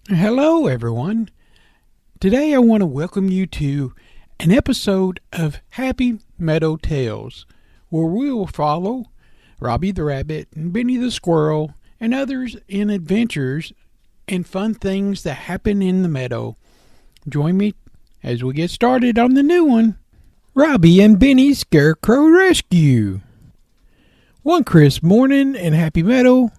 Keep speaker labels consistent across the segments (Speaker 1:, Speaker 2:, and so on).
Speaker 1: Hello, everyone. Today I want to welcome you to an episode of Happy Meadow Tales, where we will follow Robby the Rabbit and Benny the Squirrel and others in adventures and fun things that happen in the meadow. Join me as we get started on the new one, Robby and Benny's Scarecrow Rescue. One crisp morning in Happy Meadow,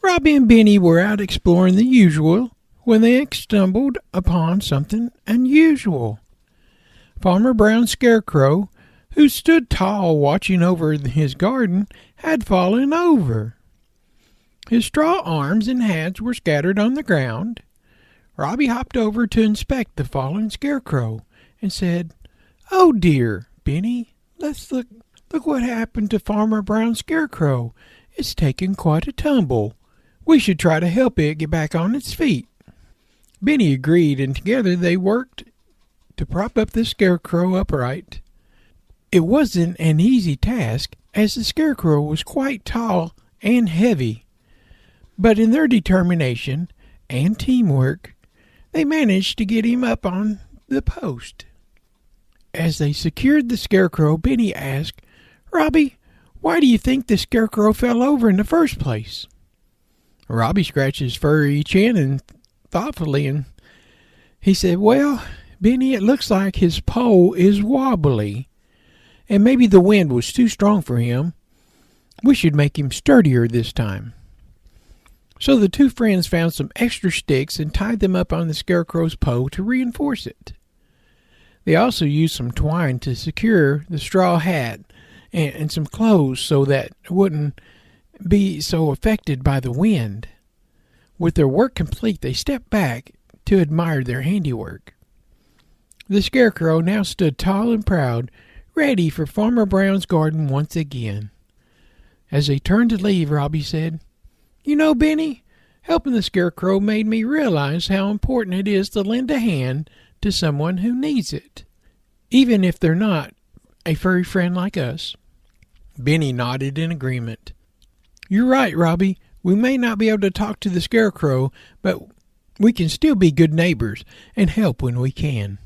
Speaker 1: Robby and Benny were out exploring the usual when they stumbled upon something unusual. Farmer Brown's scarecrow, who stood tall watching over his garden, had fallen over. His straw arms and hands were scattered on the ground. Robby hopped over to inspect the fallen scarecrow and said, "Oh dear, Benny, let's look what happened to Farmer Brown's scarecrow. It's taken quite a tumble. We should try to help it get back on its feet." Benny agreed, and together they worked to prop up the scarecrow upright. It wasn't an easy task, as the scarecrow was quite tall and heavy, but in their determination and teamwork, they managed to get him up on the post. As they secured the scarecrow, Benny asked, "Robby, why do you think the scarecrow fell over in the first place?" Robby scratched his furry chin and thoughtfully, and he said, "Well, Benny, it looks like his pole is wobbly, and maybe the wind was too strong for him. We should make him sturdier this time." So the two friends found some extra sticks and tied them up on the scarecrow's pole to reinforce it. They also used some twine to secure the straw hat and some clothes so that it wouldn't be so affected by the wind. With their work complete, they stepped back to admire their handiwork. The scarecrow now stood tall and proud, ready for Farmer Brown's garden once again. As they turned to leave, Robby said, "You know, Benny, helping the scarecrow made me realize how important it is to lend a hand to someone who needs it, even if they're not a furry friend like us." Benny nodded in agreement. "You're right, Robby. We may not be able to talk to the scarecrow, but we can still be good neighbors and help when we can."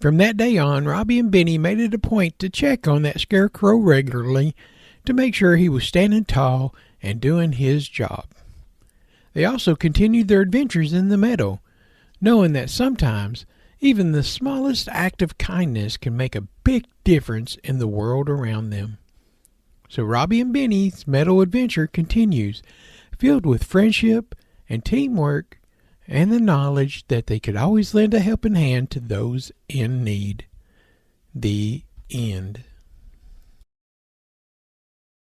Speaker 1: From that day on, Robby and Benny made it a point to check on that scarecrow regularly to make sure he was standing tall and doing his job. They also continued their adventures in the meadow, knowing that sometimes even the smallest act of kindness can make a big difference in the world around them. So Robby and Benny's meadow adventure continues, filled with friendship and teamwork and the knowledge that they could always lend a helping hand to those in need. The end.